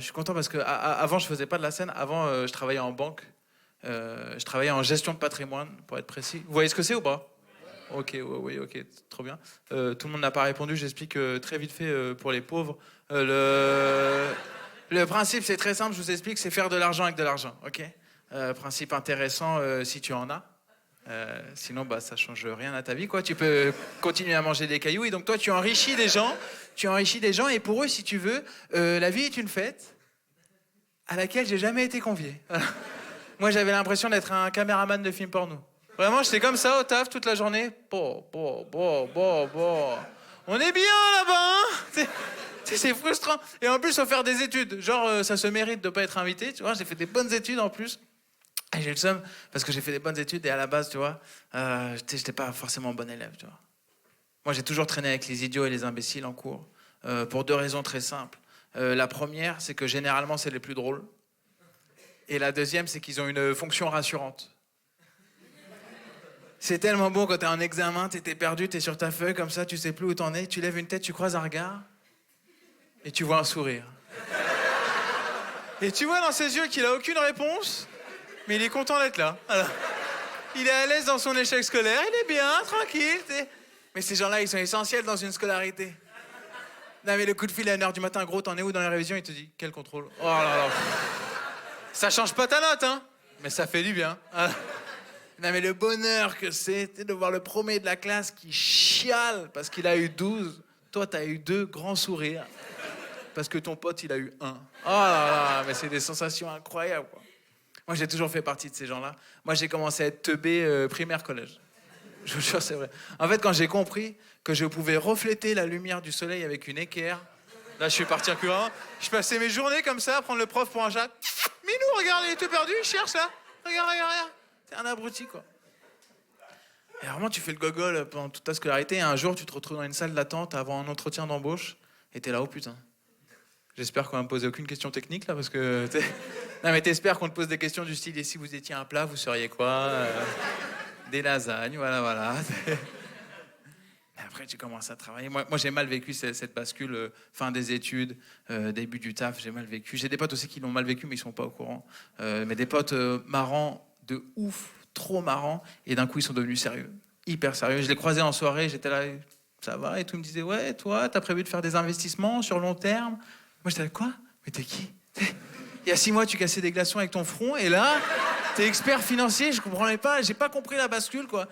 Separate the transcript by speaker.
Speaker 1: Je suis content parce que avant, je faisais pas de la scène. Avant, je travaillais en banque. Je travaillais en gestion de patrimoine, pour être précis. Vous voyez ce que c'est ou pas? Ok, oui, ok, trop bien. Tout le monde n'a pas répondu. J'explique très vite fait pour les pauvres. Le principe, c'est très simple. Je vous explique, c'est faire de l'argent avec de l'argent. Ok. Principe intéressant si tu en as. Sinon, bah, ça change rien à ta vie, quoi. Tu peux continuer à manger des cailloux. Et donc, toi, tu enrichis des gens. Tu enrichis des gens. Et pour eux, si tu veux, la vie est une fête à laquelle j'ai jamais été convié. Moi, j'avais l'impression d'être un caméraman de film porno. Vraiment, j'étais comme ça au taf toute la journée. Bon. On est bien là-bas, hein. C'est frustrant. Et en plus, faut faire des études. Genre, ça se mérite de pas être invité. Tu vois, j'ai fait des bonnes études en plus. Et j'ai le seum parce que j'ai fait des bonnes études et à la base, tu vois, j'étais pas forcément bon élève, tu vois. Moi, j'ai toujours traîné avec les idiots et les imbéciles en cours pour deux raisons très simples. La première, c'est que généralement, c'est les plus drôles. Et la deuxième, c'est qu'ils ont une fonction rassurante. C'est tellement bon quand t'es en examen, t'es perdu, t'es sur ta feuille comme ça, tu sais plus où t'en es, tu lèves une tête, tu croises un regard et tu vois un sourire. Et tu vois dans ses yeux qu'il a aucune réponse, mais il est content d'être là. Alors, il est à l'aise dans son échec scolaire, il est bien, tranquille. Mais ces gens-là, ils sont essentiels dans une scolarité. Non mais le coup de fil à 1h du matin, gros, t'en es où dans la révision? Il te dit, quel contrôle? Oh là là. Ça change pas ta note, hein, mais ça fait du bien. Non mais le bonheur que c'est de voir le premier de la classe qui chiale parce qu'il a eu 12. Toi, t'as eu 2 grands sourires parce que ton pote, il a eu 1. Oh là là, mais c'est des sensations incroyables, quoi. Moi, j'ai toujours fait partie de ces gens-là. Moi, j'ai commencé à être teubé primaire, collège. Je vous jure, c'est vrai. En fait, quand j'ai compris que je pouvais refléter la lumière du soleil avec une équerre, là, je suis parti un peu loin. Je passais mes journées comme ça à prendre le prof pour un chat. Minou, regarde, il est tout perdu, il cherche là. Regarde. T'es un abruti, quoi. Et vraiment, tu fais le gogol pendant toute ta scolarité. Et un jour, tu te retrouves dans une salle d'attente avant un entretien d'embauche. Et t'es là, oh putain. J'espère qu'on va me poser aucune question technique, là, parce que... Non, mais t'espères qu'on te pose des questions du style, et si vous étiez un plat, vous seriez quoi? Des lasagnes, voilà. Et après, tu commences à travailler. Moi j'ai mal vécu cette bascule, fin des études, début du taf, j'ai mal vécu. J'ai des potes aussi qui l'ont mal vécu, mais ils sont pas au courant. Mais des potes marrants de ouf, trop marrants, et d'un coup, ils sont devenus sérieux, hyper sérieux. Je les croisais en soirée, j'étais là, ça va? Et tout, ils me disaient, ouais, toi, t'as prévu de faire des investissements sur long terme? Moi, j'étais là, quoi? Mais t'es qui? Il y a 6 mois, tu cassais des glaçons avec ton front, et là, t'es expert financier, je comprenais pas, j'ai pas compris la bascule, quoi.